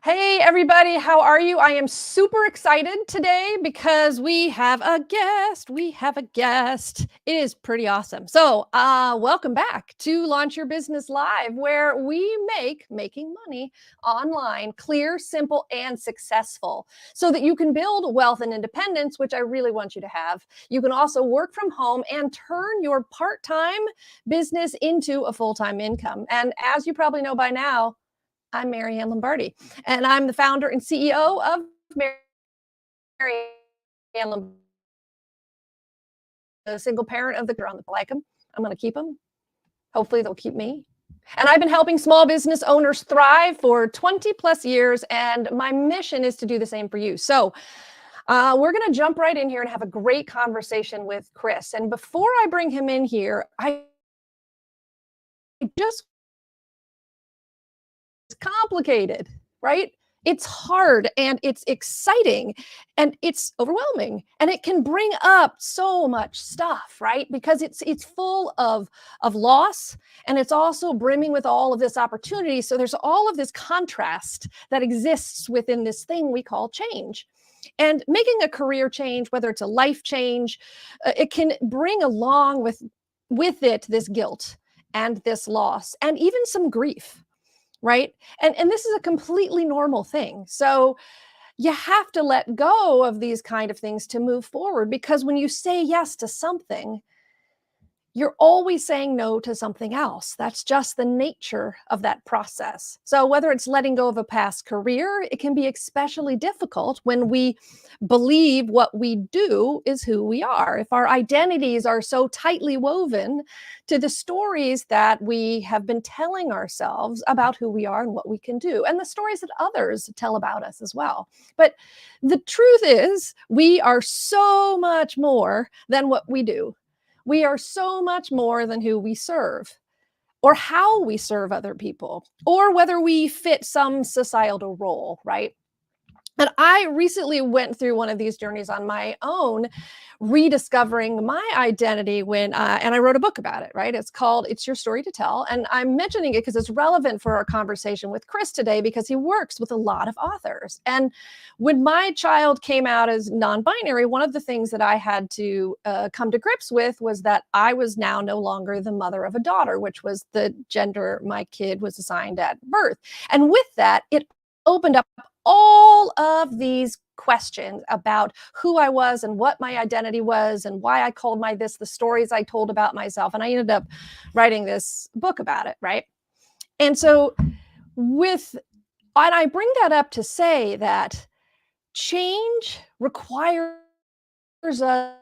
Hey everybody, how are you? I am super excited today because we have a guest. It is pretty awesome. So, welcome back to Launch Your Business Live, where we make making money online clear, simple, and successful so that you can build wealth and independence, which I really want you to have. You can also work from home and turn your part-time business into a full-time income. And as you probably know by now, I'm 𝗵𝗵𝗶𝘀 𝗧𝗵𝗿𝗶, and I'm the founder and CEO of 𝗵𝗵𝗶𝘀, a single parent of the 𝗂𝗵𝗿𝗀. I'm going to keep them. Hopefully they'll keep me. And I've been helping small business owners thrive for 20 plus years, and my mission is to do the same for you. So we're going to jump right in here and have a great conversation with Chris. And before I bring him in here, I just it's complicated, right? It's hard and it's exciting and it's overwhelming and it can bring up so much stuff, right? Because it's full of loss, and it's also brimming with all of this opportunity. So there's all of this contrast that exists within this thing we call change. And making a career change, whether it's a life change, it can bring along with it this guilt and this loss and even some grief, right? And this is a completely normal thing. So you have to let go of these kind of things to move forward, because when you say yes to something, you're always saying no to something else. That's just the nature of that process. So whether it's letting go of a past career, it can be especially difficult when we believe what we do is who we are. If our identities are so tightly woven to the stories that we have been telling ourselves about who we are and what we can do, and the stories that others tell about us as well. But the truth is, we are so much more than what we do. We are so much more than who we serve, or how we serve other people, or whether we fit some societal role, right? And I recently went through one of these journeys on my own, rediscovering my identity and I wrote a book about it, right? It's called It's Your Story to Tell. And I'm mentioning it because it's relevant for our conversation with Chris today, because he works with a lot of authors. And when my child came out as non-binary, one of the things that I had to come to grips with was that I was now no longer the mother of a daughter, which was the gender my kid was assigned at birth. And with that, it opened up all of these questions about who I was and what my identity was and why I called my this, the stories I told about myself. And I ended up writing this book about it, right? And so and I bring that up to say that change requires us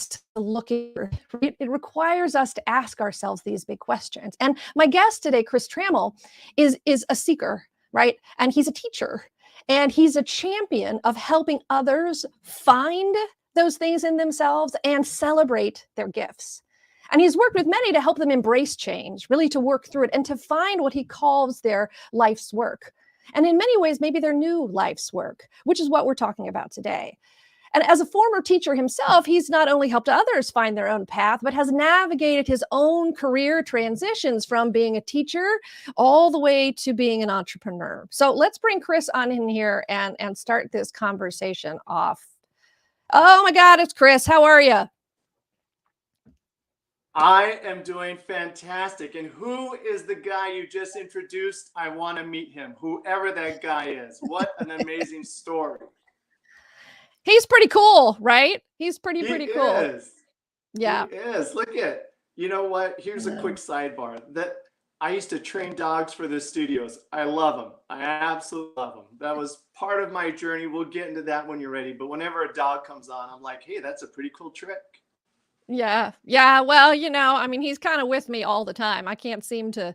to look at it requires us to ask ourselves these big questions. And my guest today, Chris 𝗵𝗵𝗶𝘀, is a seeker, right? And he's a teacher, and he's a champion of helping others find those things in themselves and celebrate their gifts. And he's worked with many to help them embrace change, really to work through it and to find what he calls their life's work. And in many ways, maybe their new life's work, which is what we're talking about today. And as a former teacher himself, he's not only helped others find their own path, but has navigated his own career transitions from being a teacher all the way to being an entrepreneur. So let's bring Chris on in here and start this conversation off. Oh my God, it's Chris. How are you? I am doing fantastic. And who is the guy you just introduced? I want to meet him, whoever that guy is. What an amazing story. He's pretty cool, right? He's pretty cool. Yeah. He is. Look at, you know what? Here's a quick sidebar. That I used to train dogs for the studios. I love them. I absolutely love them. That was part of my journey. We'll get into that when you're ready. But whenever a dog comes on, I'm like, hey, that's a pretty cool trick. Yeah. Well, I mean, he's kind of with me all the time. I can't seem to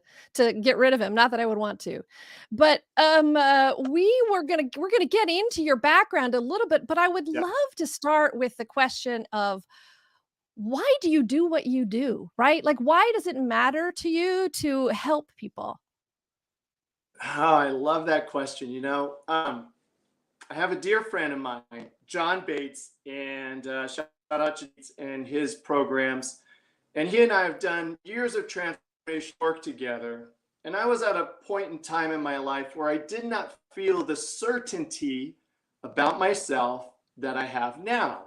get rid of him. Not that I would want to, but we're gonna get into your background a little bit. But I would love to start with the question of, why do you do what you do, right? Like, why does it matter to you to help people? Oh, I love that question. I have a dear friend of mine, John Bates, and shout out to Bates and his programs. And he and I have done years of transformation work together. And I was at a point in time in my life where I did not feel the certainty about myself that I have now.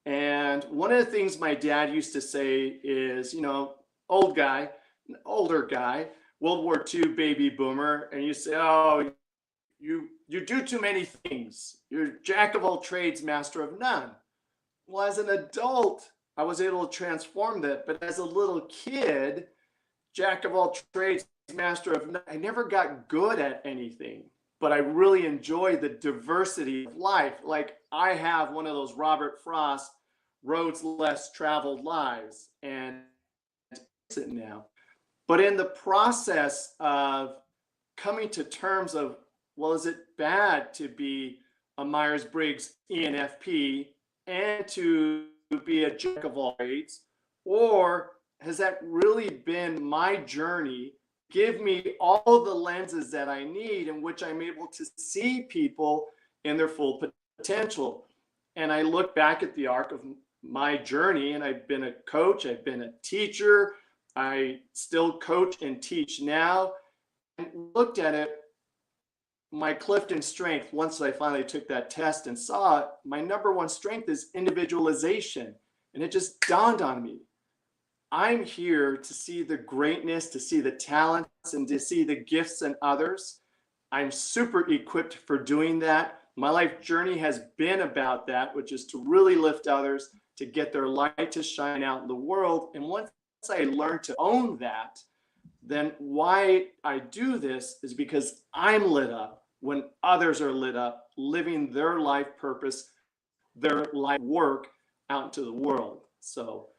And one of the things my dad used to say is, you know, older guy, World War II baby boomer, and you say, oh, you do too many things. You're jack of all trades, master of none. Well, as an adult, I was able to transform that. But as a little kid, jack of all trades, master of none, I never got good at anything. But I really enjoy the diversity of life. Like I have one of those Robert Frost roads less traveled lives, and it's it now. But in the process of coming to terms of, well, is it bad to be a Myers-Briggs ENFP and to be a jack of all trades? Or has that really been my journey? Give me all the lenses that I need in which I'm able to see people in their full potential. And I look back at the arc of my journey, and I've been a coach, I've been a teacher, I still coach and teach now, and looked at it, my Clifton strength, once I finally took that test and saw it, my number one strength is individualization. And it just dawned on me. I'm here to see the greatness, to see the talents, and to see the gifts in others. I'm super equipped for doing that. My life journey has been about that, which is to really lift others, to get their light to shine out in the world. And once I learned to own that, then why I do this is because I'm lit up when others are lit up, living their life purpose, their life work out into the world. So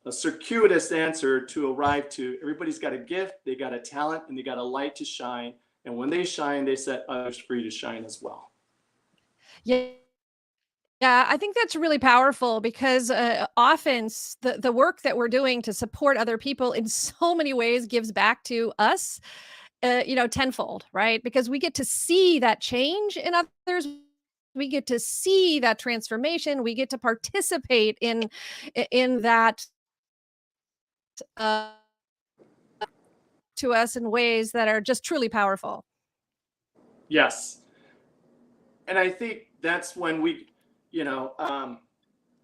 a circuitous answer to arrive to everybody's got a gift, they got a talent, and they got a light to shine. And when they shine, they set others free to shine as well. Yeah. Yeah, I think that's really powerful because often the work that we're doing to support other people in so many ways gives back to us, tenfold, right? Because we get to see that change in others. We get to see that transformation. We get to participate in that to us in ways that are just truly powerful. Yes. And I think that's when we, I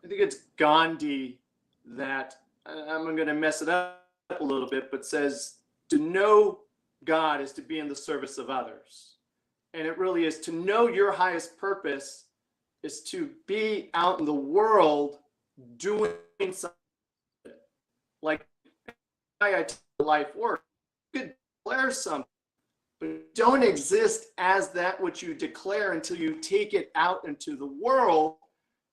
think it's Gandhi that, I'm going to mess it up a little bit, but says to know God is to be in the service of others. And it really is to know your highest purpose is to be out in the world doing something. Like I tell life work, you could declare something, but don't exist as that which you declare until you take it out into the world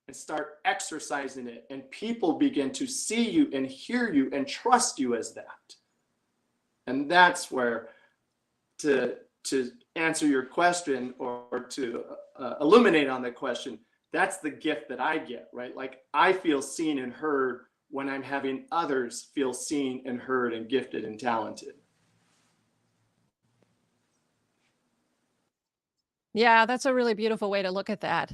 and start exercising it, and people begin to see you and hear you and trust you as that. And that's where, to answer your question, or to illuminate on the question, that's the gift that I get, right? Like I feel seen and heard when I'm having others feel seen and heard and gifted and talented. Yeah, that's a really beautiful way to look at that.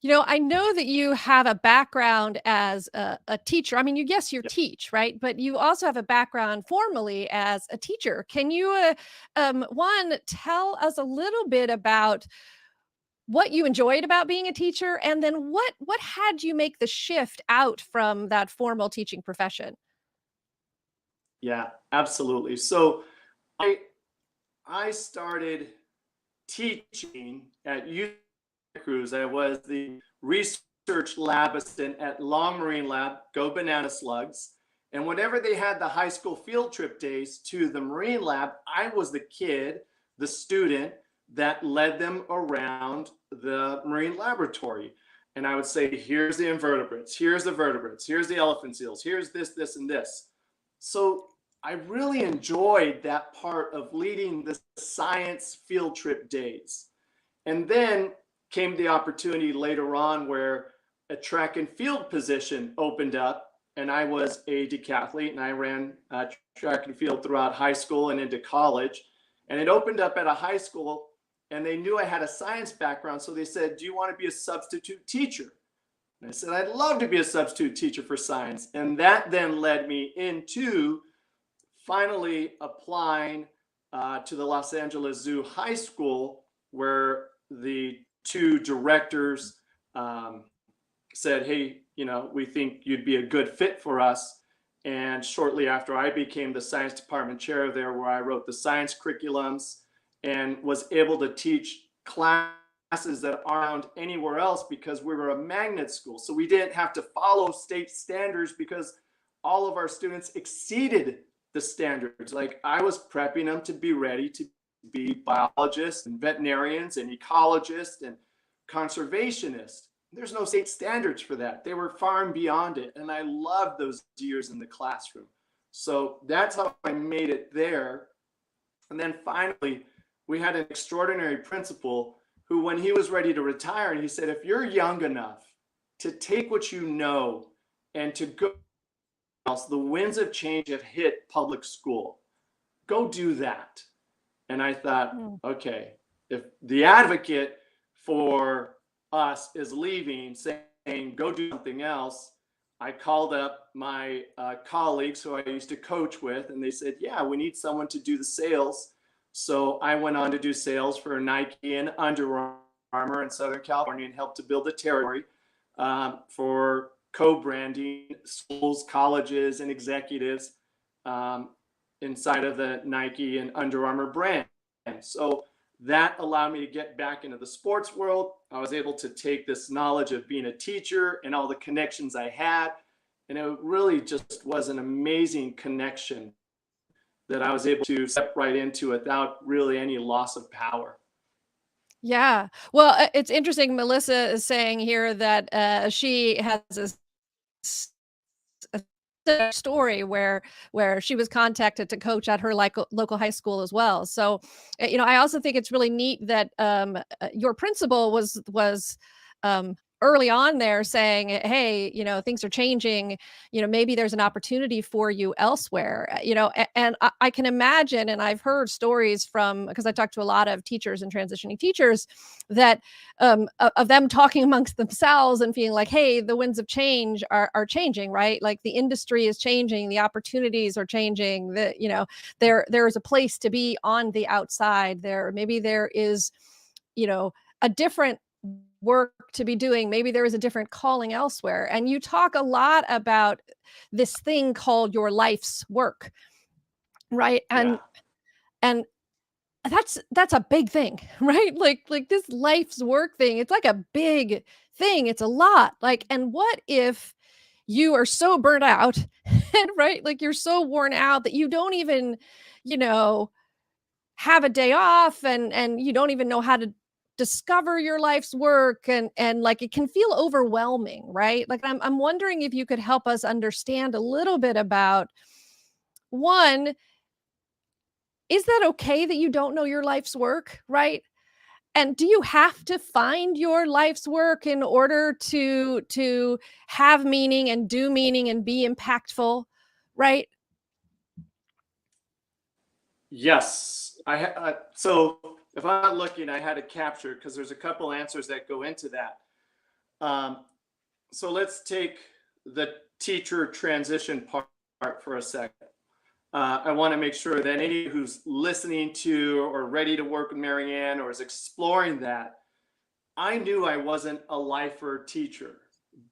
I know that you have a background as a teacher. I mean, you teach, right? But you also have a background formally as a teacher. Can you, one, tell us a little bit about what you enjoyed about being a teacher, and then what had you make the shift out from that formal teaching profession? Yeah, absolutely. So I started teaching at Cruz. I was the research lab assistant at Long Marine Lab, Go Banana Slugs. And whenever they had the high school field trip days to the Marine Lab, I was the kid, the student that led them around the Marine Laboratory. And I would say, here's the invertebrates, here's the vertebrates, here's the elephant seals, here's this, this, and this. So I really enjoyed that part of leading the science field trip days. And then came the opportunity later on where a track and field position opened up, and I was a decathlete, and I ran track and field throughout high school and into college. And it opened up at a high school, and they knew I had a science background. So they said, do you want to be a substitute teacher? And I said, I'd love to be a substitute teacher for science. And that then led me into finally applying to the Los Angeles Zoo High School, where the two directors said, hey, you know, we think you'd be a good fit for us. And shortly after, I became the science department chair there, where I wrote the science curriculums and was able to teach classes that aren't anywhere else because we were a magnet school. So we didn't have to follow state standards because all of our students exceeded the standards. Like, I was prepping them to be ready to be biologists and veterinarians and ecologists and conservationists. There's no state standards for that. They were far and beyond it. And I loved those years in the classroom. So that's how I made it there. And then finally, we had an extraordinary principal who, when he was ready to retire, he said, if you're young enough to take what you know and to go else, the winds of change have hit public school. Go do that. And I thought, okay, if the advocate for us is leaving, saying, go do something else, I called up my colleagues who I used to coach with, and they said, yeah, we need someone to do the sales. So I went on to do sales for Nike and Under Armour in Southern California and helped to build a territory for co-branding schools, colleges, and executives inside of the Nike and Under Armour brand. And so that allowed me to get back into the sports world. I was able to take this knowledge of being a teacher and all the connections I had, and it really just was an amazing connection that I was able to step right into without really any loss of power. Yeah. Well, it's interesting. Melissa is saying here that she has a story where she was contacted to coach at her local high school as well. So, you know, I also think it's really neat that your principal was early on there saying, hey, you know, things are changing, you know, maybe there's an opportunity for you elsewhere, you know, and I can imagine, and I've heard stories from, because I talked to a lot of teachers and transitioning teachers, that of them talking amongst themselves and feeling like, hey, the winds of change are changing, right? Like, the industry is changing, the opportunities are changing, that, you know, there is a place to be on the outside there. Maybe there is, you know, a different work to be doing. Maybe there is a different calling elsewhere. And you talk a lot about this thing called your life's work, right? And that's a big thing, right? Like this life's work thing, it's like a big thing. It's a lot. Like, and what if you are so burnt out, and right? Like, you're so worn out that you don't even, you know, have a day off, and you don't even know how to discover your life's work, and like, it can feel overwhelming, right? Like, I'm wondering if you could help us understand a little bit about, one, is that okay that you don't know your life's work, right? And do you have to find your life's work in order to have meaning and do meaning and be impactful, right? Yes. So if I'm not looking, I had to capture, because there's a couple answers that go into that. So let's take the teacher transition part for a second. I want to make sure that any who's listening to or ready to work with Marianne or is exploring that, I knew I wasn't a lifer teacher,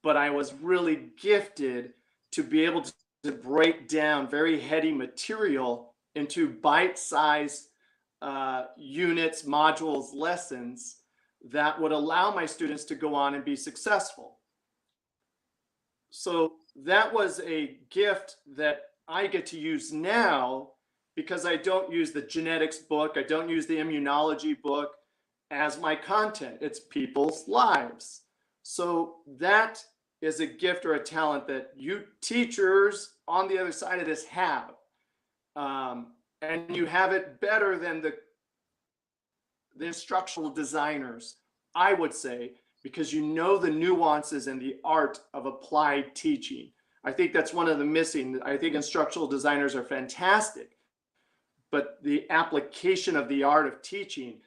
but I was really gifted to be able to break down very heady material into bite-sized units, modules, lessons that would allow my students to go on and be successful. So that was a gift that I get to use now, because I don't use the genetics book, I don't use the immunology book as my content. It's people's lives. So that is a gift or a talent that you teachers on the other side of this have. And you have it better than the instructional designers, I would say, because you know the nuances and the art of applied teaching. I think that's one of the missing. I think instructional designers are fantastic, but the application of the art of teaching,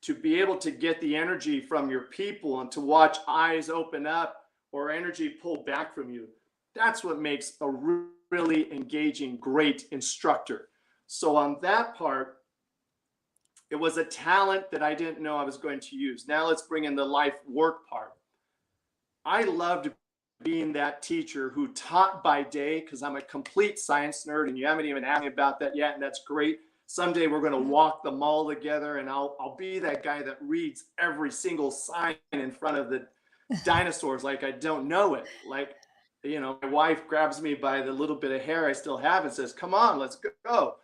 to be able to get the energy from your people and to watch eyes open up or energy pull back from you, that's what makes a really engaging, great instructor. So on that part, It was a talent that I didn't know I was going to use. Now let's bring in the life work part. I loved being that teacher who taught by day, because I'm a complete science nerd, and you haven't even asked me about that yet, and that's great. Someday we're going to walk the mall together, and I'll be that guy that reads every single sign in front of the dinosaurs like I don't know it. Like, you know, my wife grabs me by the little bit of hair I still have and says, come on, let's go.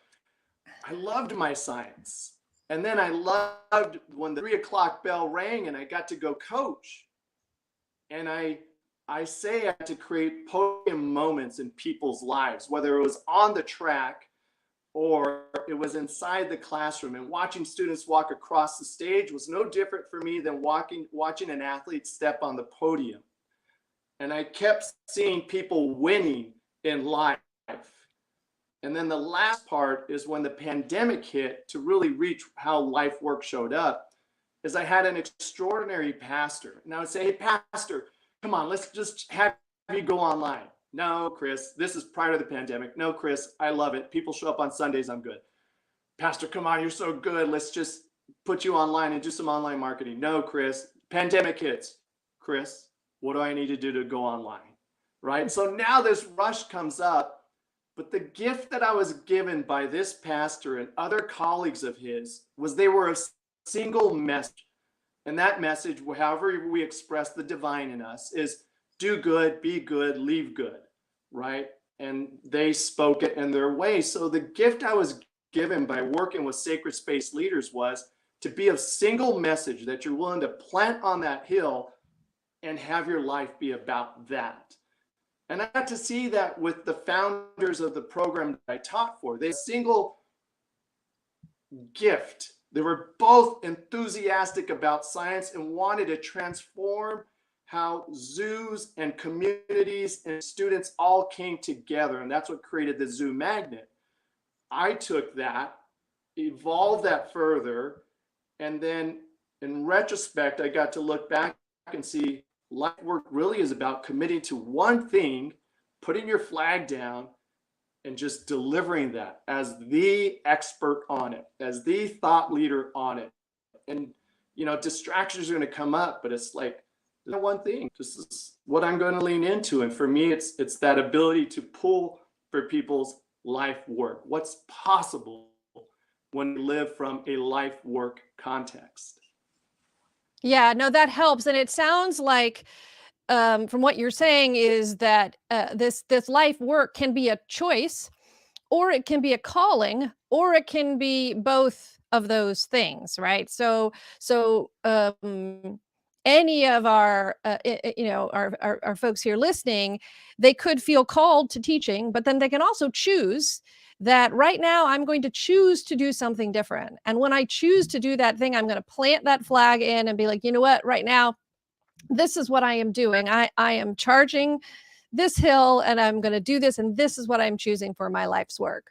I loved my science. And then I loved when the 3 o'clock bell rang and I got to go coach. And I say I had to create podium moments in people's lives, whether it was on the track or it was inside the classroom. And watching students walk across the stage was no different for me than watching an athlete step on the podium. And I kept seeing people winning in life. And then the last part is when the pandemic hit, to really reach how life work showed up, is I had an extraordinary pastor. And I would say, hey, pastor, come on, let's just have you go online. No, Chris, this is prior to the pandemic. No, Chris, I love it. People show up on Sundays, I'm good. Pastor, come on, you're so good. Let's just put you online and do some online marketing. No, Chris, pandemic hits. Chris, what do I need to do to go online? Right? So now this rush comes up. But the gift that I was given by this pastor and other colleagues of his was they were a single message. And that message, however we express the divine in us, is do good, be good, leave good, right? And they spoke it in their way. So the gift I was given by working with sacred space leaders was to be a single message that you're willing to plant on that hill and have your life be about that. And I got to see that with the founders of the program that I taught for. They had a single gift. They were both enthusiastic about science and wanted to transform how zoos and communities and students all came together. And that's what created the Zoo Magnet. I took that, evolved that further, and then in retrospect, I got to look back and see life work really is about committing to one thing, putting your flag down, and just delivering that as the expert on it, as the thought leader on it. And, you know, distractions are going to come up, but it's like, there's one thing, this is what I'm going to lean into. And for me, it's that ability to pull for people's life work. What's possible when you live from a life work context? Yeah, no, that helps. And it sounds like, from what you're saying, is that this life work can be a choice, or it can be a calling, or it can be both of those things, right? So any of our our folks here listening, they could feel called to teaching, but then they can also choose that right now I'm going to choose to do something different. And when I choose to do that thing, I'm going to plant that flag in and be like, you know what, right now, this is what I am doing. I am charging this hill and I'm going to do this. And this is what I'm choosing for my life's work.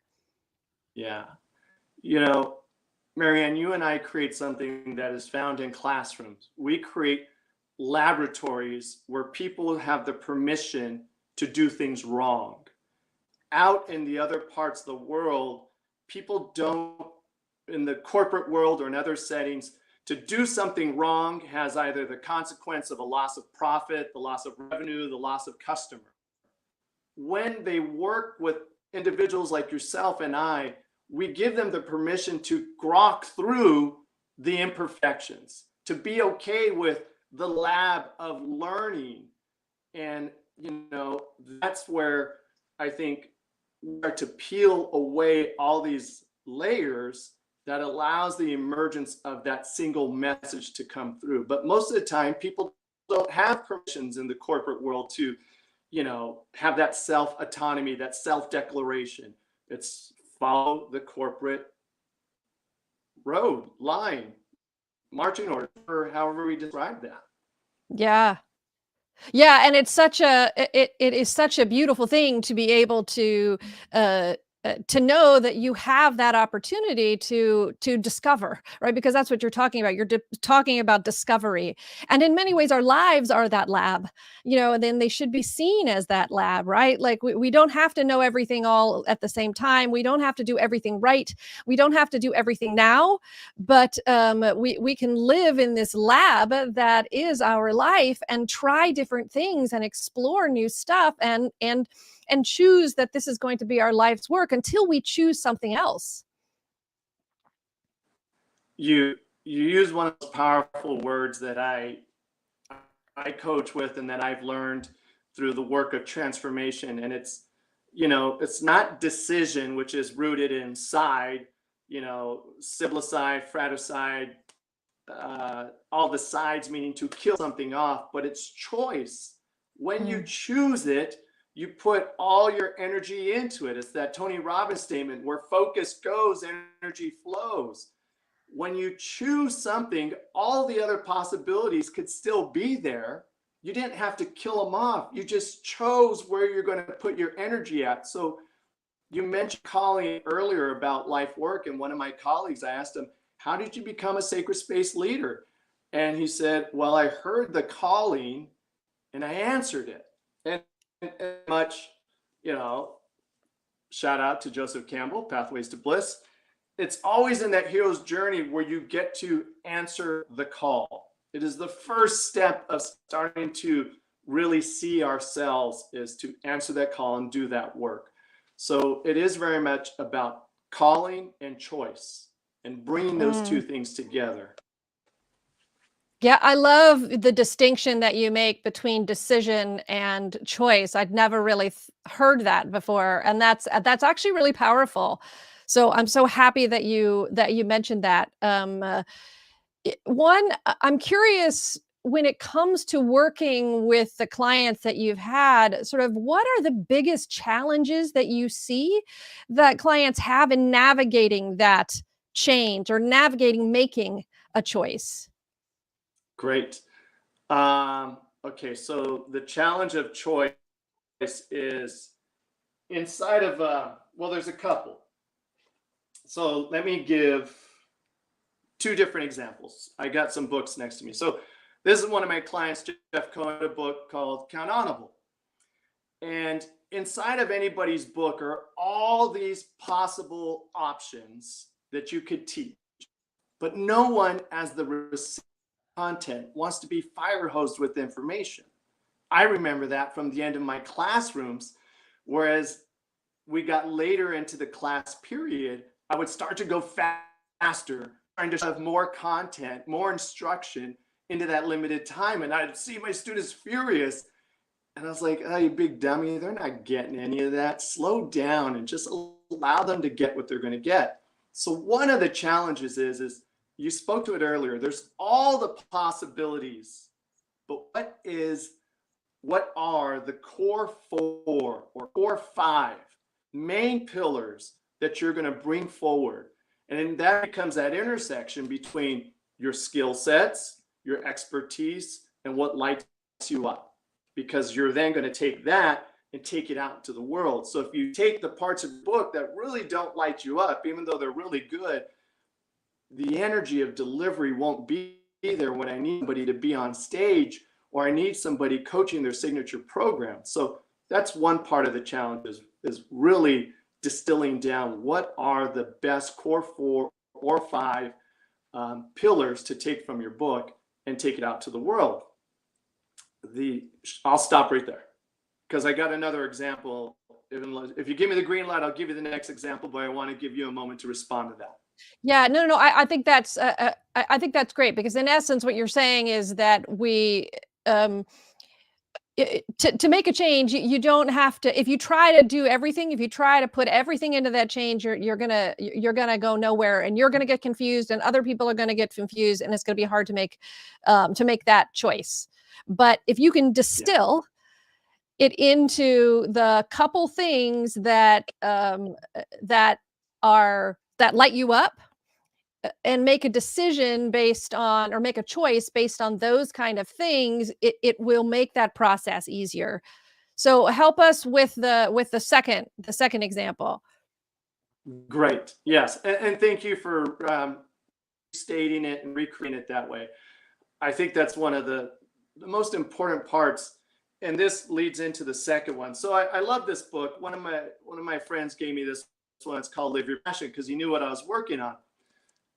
Yeah. You know, Marianne, you and I create something that is found in classrooms. We create laboratories where people have the permission to do things wrong. Out in the other parts of the world, people don't, in the corporate world or in other settings, to do something wrong has either the consequence of a loss of profit, the loss of revenue, the loss of customer. When they work with individuals like yourself and I, we give them the permission to grok through the imperfections, to be okay with the lab of learning. And, you know, that's where I think we start to peel away all these layers that allows the emergence of that single message to come through. But most of the time, people don't have permissions in the corporate world to, you know, have that self-autonomy, that self-declaration. It's follow the corporate road, line, marching order, or however we describe that. Yeah. Yeah, and it's such a it is such a beautiful thing to be able to to know that you have that opportunity to discover, right? Because that's what you're talking about. You're talking about discovery, and in many ways, our lives are that lab. And then they should be seen as that lab, right? Like we don't have to know everything all at the same time. We don't have to do everything right. We don't have to do everything now, but we can live in this lab that is our life and try different things and explore new stuff and choose that this is going to be our life's work until we choose something else. You use one of those powerful words that I coach with and that I've learned through the work of transformation. And it's not decision, which is rooted in side, 𝗬𝗔𝗍, fratricide, all the sides meaning to kill something off, but it's choice. When you choose it, you put all your energy into it. It's that Tony Robbins statement, where focus goes, energy flows. When you choose something, all the other possibilities could still be there. You didn't have to kill them off. You just chose where you're going to put your energy at. So you mentioned calling earlier about life work. And one of my colleagues, I asked him, how did you become a sacred space leader? And he said, well, I heard the calling and I answered it. And much, shout out to 𝗂𝗵𝗿𝗶, Pathways to Bliss. It's always in that hero's journey where you get to answer the call. It is the first step of starting to really see ourselves, is to answer that call and do that work. So it is very much about calling and choice and bringing those two things together. Yeah, I love the distinction that you make between decision and choice. I'd never really heard that before, and that's actually really powerful. So I'm so happy that you mentioned that. I'm curious, when it comes to working with the clients that you've had, sort of what are the biggest challenges that you see that clients have in navigating that change or navigating making a choice? Great. Okay, so the challenge of choice is inside of, well, there's a couple. So let me give two different examples. I got some books next to me. So this is one of my clients, Jeff Cohen, a book called 𝗂𝗵𝗿𝗶𝘀. And inside of anybody's book are all these possible options that you could teach, but no one, as the recipient content, wants to be fire hosed with information. I remember that from the end of my classrooms, whereas we got later into the class period, I would start to go faster, trying to have more content, more instruction into that limited time. And I'd see my students furious. And I was like, oh, you big dummy, they're not getting any of that. Slow down and just allow them to get what they're going to get. So one of the challenges is you spoke to it earlier, there's all the possibilities, but what are the core 4 or core 5 main pillars that you're going to bring forward? And then that becomes that intersection between your skill sets, your expertise, and what lights you up, because you're then going to take that and take it out into the world. So if you take the parts of the book that really don't light you up, even though they're really good, the energy of delivery won't be there when I need somebody to be on stage, or I need somebody coaching their signature program. So that's one part of the challenge, is really distilling down what are the best core 4 or 5 pillars to take from your book and take it out to the world. I'll stop right there because I got another example. If you give me the green light, I'll give you the next example, but I want to give you a moment to respond to that. Yeah, no. I think that's great, because in essence, what you're saying is that we to make a change, you don't have to. If you try to do everything, if you try to put everything into that change, you're gonna go nowhere, and you're gonna get confused, and other people are gonna get confused, and it's gonna be hard to make that choice. But if you can distill it into the couple things that light you up, and make a decision based on, or make a choice based on those kind of things, it will make that process easier. So help us with the second example. Great. Yes. And thank you for stating it and recreating it that way. I think that's one of the most important parts. And this leads into the second one. So I love this book. One of my friends gave me this one. It's called Live Your Passion, because he knew what I was working on.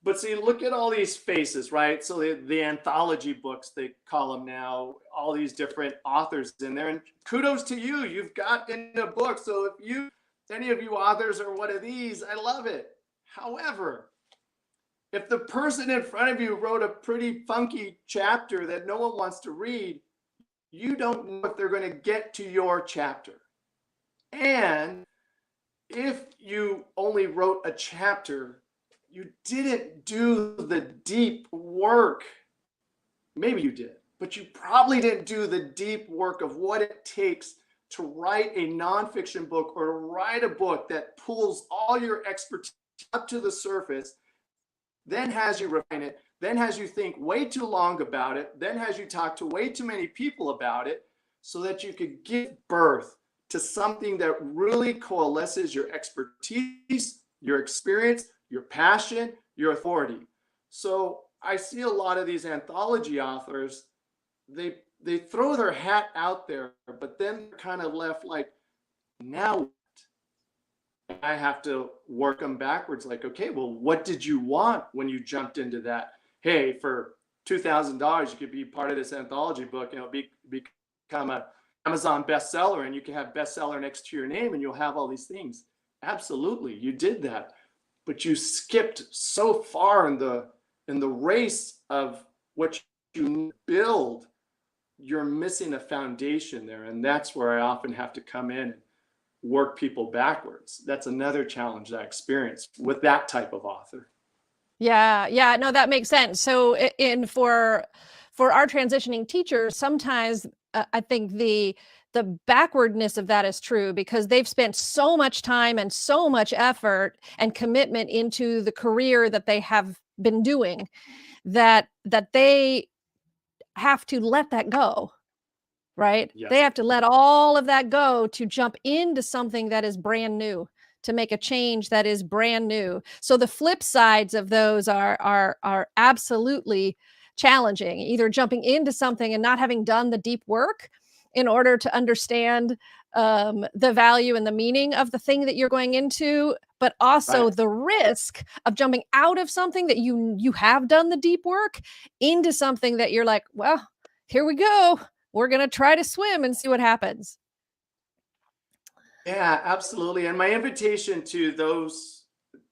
But see, look at all these faces, right? So the anthology books, they call them now, all these different authors in there. And kudos to you. You've got in a book. So if any of you authors are one of these, I love it. However, if the person in front of you wrote a pretty funky chapter that no one wants to read, you don't know if they're going to get to your chapter. And if you only wrote a chapter, you didn't do the deep work. Maybe you did, but you probably didn't do the deep work of what it takes to write a nonfiction book, or to write a book that pulls all your expertise up to the surface, then has you refine it, then has you think way too long about it, then has you talk to way too many people about it, so that you could give birth to something that really coalesces your expertise, your experience, your passion, your authority. So I see a lot of these anthology authors, they throw their hat out there, but then they're kind of left like, now what? I have to work them backwards. Like, okay, well, what did you want when you jumped into that? Hey, for $2,000, you could be part of this anthology book, and it'll become an Amazon bestseller, and you can have bestseller next to your name, and you'll have all these things. Absolutely, you did that, but you skipped so far in the race of what you build. You're missing a foundation there, and that's where I often have to come in and work people backwards. That's another challenge that I experienced with that type of author. Yeah, no, that makes sense. So for our transitioning teachers, sometimes I think the backwardness of that is true, because they've spent so much time and so much effort and commitment into the career that they have been doing, that they have to let that go, right? Yes. They have to let all of that go to jump into something that is brand new, to make a change that is brand new. So the flip sides of those are absolutely challenging, either jumping into something and not having done the deep work in order to understand the value and the meaning of the thing that you're going into, but also Right. the risk of jumping out of something that you have done the deep work into something that you're like, well, here we go. We're going to try to swim and see what happens. Yeah, absolutely. And my invitation to those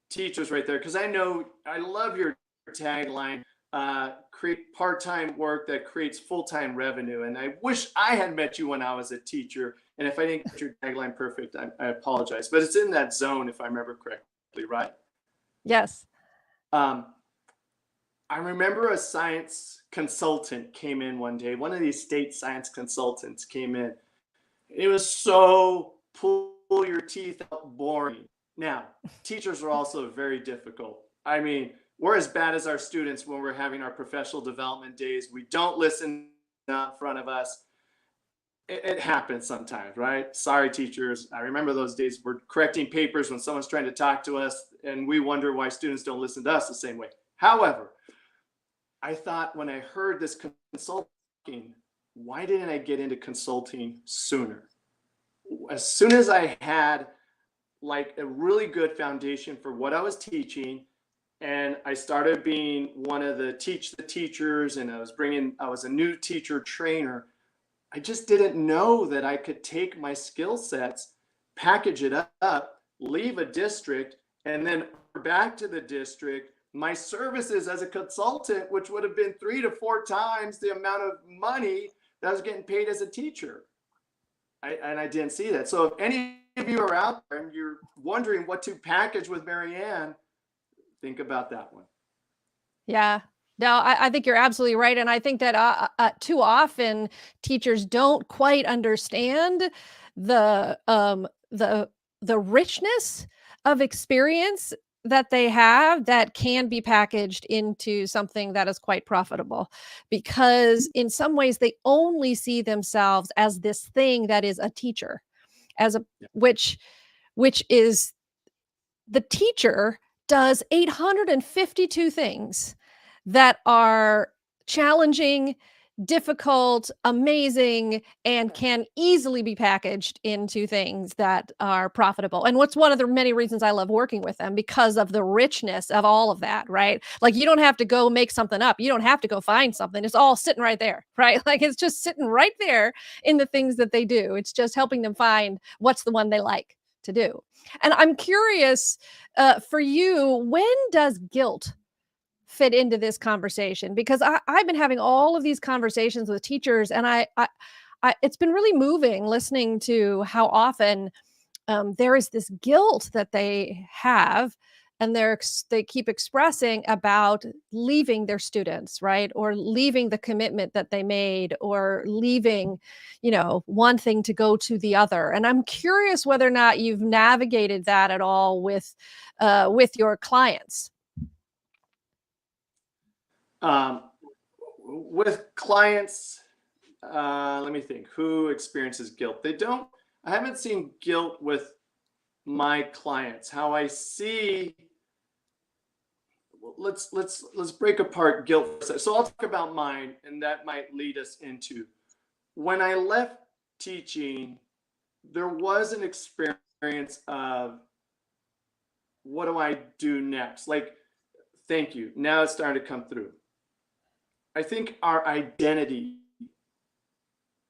teachers right there, because I know I love your tagline, create part-time work that creates full-time revenue. And I wish I had met you when I was a teacher. And if I didn't get your tagline perfect, I apologize. But it's in that zone, if I remember correctly, right? Yes. I remember a science consultant came in one day. One of these state science consultants came in. It was so pull your teeth out boring. Now, teachers are also very difficult. I mean, we're as bad as our students when we're having our professional development days. We don't listen in front of us. It happens sometimes, right? Sorry, teachers. I remember those days. We're correcting papers when someone's trying to talk to us, and we wonder why students don't listen to us the same way. However, I thought when I heard this consulting, why didn't I get into consulting sooner? As soon as I had like a really good foundation for what I was teaching, and I started being one of the teach the teachers, and I was a new teacher trainer, I just didn't know that I could take my skill sets, package it up, leave a district, and then back to the district, my services as a consultant, which would have been 3 to 4 times the amount of money that I was getting paid as a teacher. And I didn't see that. So if any of you are out there and you're wondering what to package with Marianne, think about that one. Yeah. No, I think you're absolutely right. And I think that too often teachers don't quite understand the richness of experience that they have that can be packaged into something that is quite profitable, because in some ways they only see themselves as this thing that is a teacher, which is the teacher does 852 things that are challenging, difficult, amazing, and can easily be packaged into things that are profitable. And what's one of the many reasons I love working with them, because of the richness of all of that, right? Like, you don't have to go make something up. You don't have to go find something. It's all sitting right there, right? Like, it's just sitting right there in the things that they do. It's just helping them find what's the one they like to do. And I'm curious, for you, when does guilt fit into this conversation? Because I've been having all of these conversations with teachers, and I it's been really moving listening to how often there is this guilt that they have, and they keep expressing about leaving their students, right? Or leaving the commitment that they made, or leaving, one thing to go to the other. And I'm curious whether or not you've navigated that at all with your clients. With clients, let me think, who experiences guilt? I haven't seen guilt with my clients. How I see, let's break apart guilt. So I'll talk about mine, and that might lead us into, when I left teaching, there was an experience of, what do I do next? Like, thank you. Now it's starting to come through. I think our identity,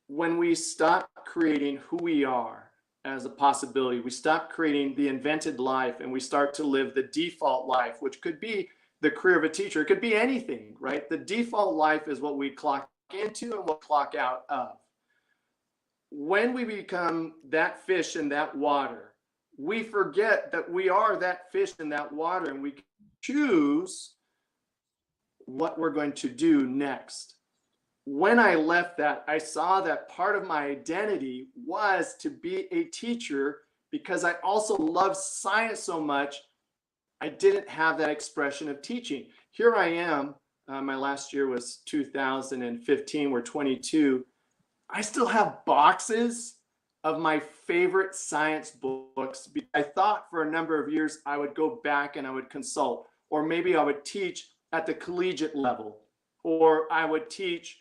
when we stop creating who we are as a possibility, we stop creating the invented life, and we start to live the default life, which could be the career of a teacher. It could be anything, right? The default life is what we clock into and what clock out of. When we become that fish in that water, we forget that we are that fish in that water, and we choose what we're going to do next. When I left that, I saw that part of my identity was to be a teacher, because I also love science so much. I didn't have that expression of teaching. Here I am, my last year was 2015, we're 22. I still have boxes of my favorite science books. I thought for a number of years I would go back and I would consult, or maybe I would teach at the collegiate level, or I would teach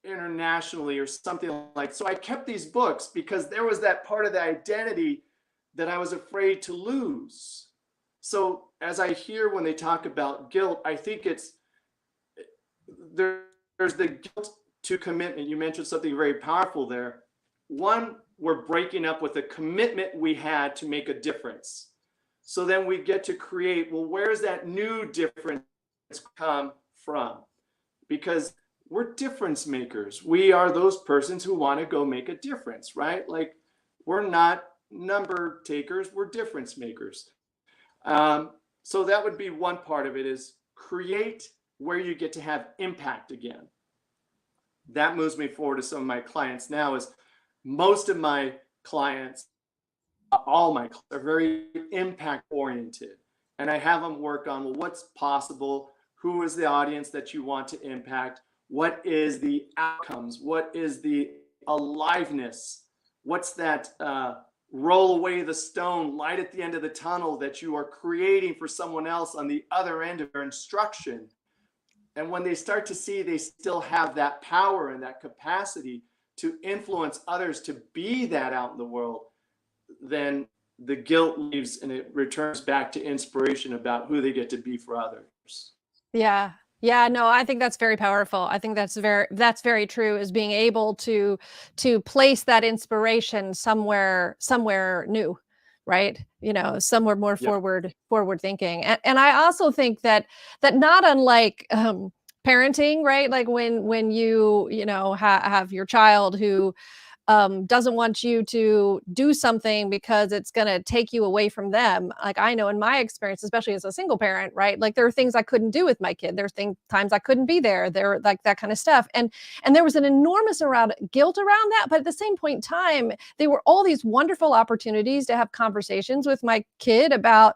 internationally or something like. So I kept these books because there was that part of the identity that I was afraid to lose. So as I hear when they talk about guilt, I think there's the guilt to commitment. You mentioned something very powerful there. One, we're breaking up with a commitment we had to make a difference. So then we get to create, well, where's that new difference come from? Because we're difference makers. We are those persons who want to go make a difference, right? Like, we're not number takers, we're difference makers. So that would be one part of it, is create where you get to have impact again. That moves me forward to some of my clients now. Is most of my clients, all my clients, are very impact oriented, and I have them work on, well, what's possible, who is the audience that you want to impact, what is the outcomes, what is the aliveness, what's that roll away the stone, light at the end of the tunnel that you are creating for someone else on the other end of their instruction. And when they start to see they still have that power and that capacity to influence others to be that out in the world, then the guilt leaves and it returns back to inspiration about who they get to be for others. Yeah. Yeah, no, I think that's very powerful. I think that's very true, is being able to place that inspiration somewhere new, right? Somewhere more forward thinking. And I also think that not unlike parenting, right? Like when you have your child who doesn't want you to do something because it's going to take you away from them. Like, I know in my experience, especially as a single parent, right? Like, there are things I couldn't do with my kid. There's times I couldn't be there. There, like, that kind of stuff. And there was an enormous amount of guilt around that. But at the same point in time, they were all these wonderful opportunities to have conversations with my kid about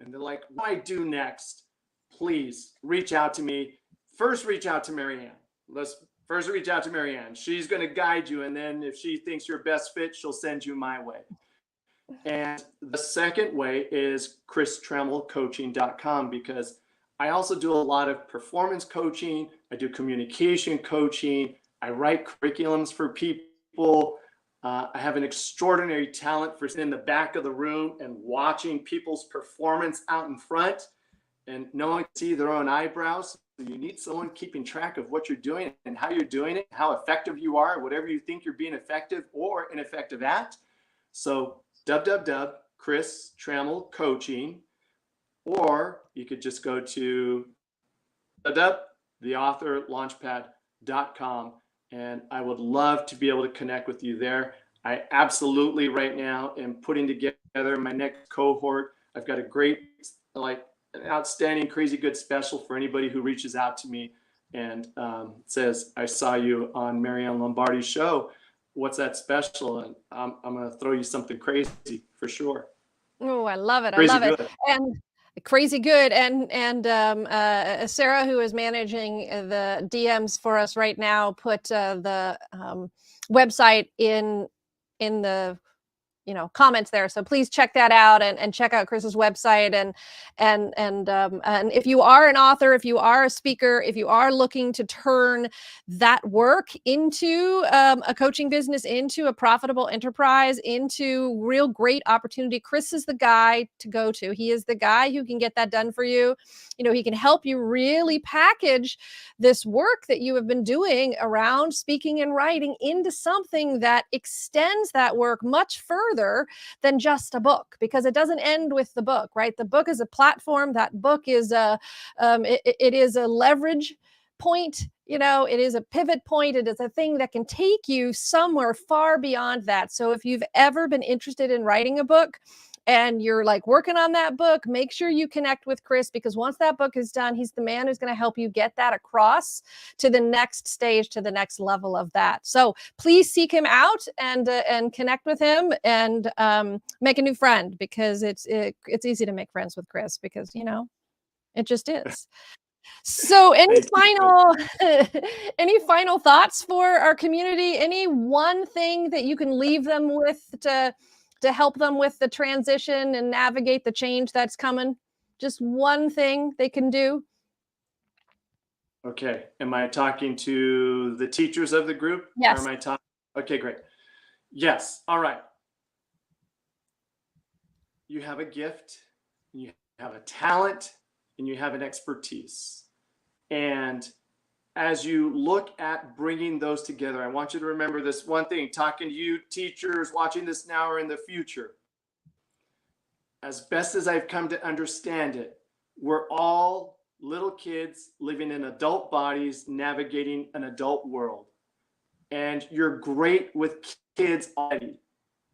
and they're like, what do I do next? Please reach out to me. First, reach out to Marianne. Let's first reach out to Marianne. She's going to guide you. And then if she thinks you're best fit, she'll send you my way. And the second way is 𝗂𝗵𝗿𝗀 because I also do a lot of performance coaching. I do communication coaching. I write curriculums for people. I have an extraordinary talent for sitting in the back of the room and watching people's performance out in front, and no one can see their own eyebrows. So you need someone keeping track of what you're doing and how you're doing it, how effective you are, whatever you think you're being effective or ineffective at. So 𝗵𝗵𝗵, or you could just go to 𝗵𝗵𝗵𝗵launchpad.com, and I would love to be able to connect with you there. I absolutely right now am putting together my next cohort. I've got a great, like an outstanding Crazy Good special for anybody who reaches out to me and says, I saw you on Marianne Lombardi's show. What's that special? And I'm going to throw you something crazy for sure. Oh, I love it. Crazy I love good. it. And crazy good. And Sarah, who is managing the DMs for us right now, put the website in the comments there. So please check that out and check out Chris's website. And if you are an author, if you are a speaker, if you are looking to turn that work into a coaching business, into a profitable enterprise, into real great opportunity, Chris is the guy to go to. He is the guy who can get that done for you. He can help you really package this work that you have been doing around speaking and writing into something that extends that work much further than just a book, because it doesn't end with the book, right? The book is a platform. That book is it is a leverage point you know, it is a pivot point. It is a thing that can take you somewhere far beyond that. So if you've ever been interested in writing a book and you're like working on that book, make sure you connect with Chris, because once that book is done, he's the man who's going to help you get that across to the next stage, to the next level of that. So please seek him out and connect with him and make a new friend, because it's easy to make friends with Chris, because, you know, it just is. So any final thoughts for our community? Any one thing that you can leave them with to help them with the transition and navigate the change that's coming? Just one thing they can do? Okay. Am I talking to the teachers of the group? Yes. Or am I talking? Okay, great. Yes. All right. You have a gift, you have a talent, and you have an expertise. And as you look at bringing those together, I want you to remember this one thing, talking to you teachers watching this now or in the future. As best as I've come to understand it, we're all little kids living in adult bodies, navigating an adult world. And you're great with kids already.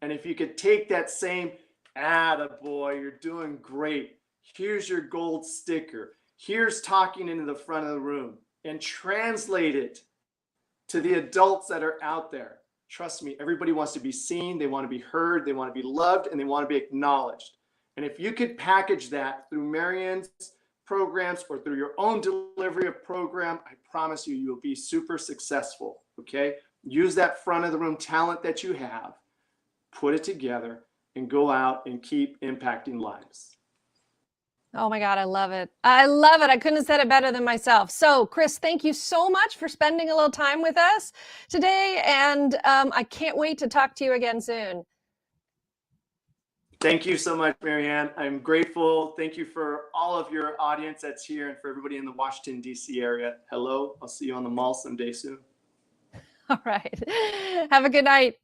And if you could take that same, attaboy, you're doing great, here's your gold sticker, here's talking into the front of the room, and translate it to the adults that are out there. Trust me, everybody wants to be seen, they want to be heard, they want to be loved, and they want to be acknowledged. And if you could package that through Marianne's programs or through your own delivery of program, I promise you, you'll be super successful, okay? Use that front of the room talent that you have, put it together, and go out and keep impacting lives. Oh my God, I love it. I love it. I couldn't have said it better than myself. So Chris, thank you so much for spending a little time with us today. And I can't wait to talk to you again soon. Thank you so much, Marianne. I'm grateful. Thank you for all of your audience that's here, and for everybody in the Washington, D.C. area. Hello. I'll see you on the mall someday soon. All right. Have a good night.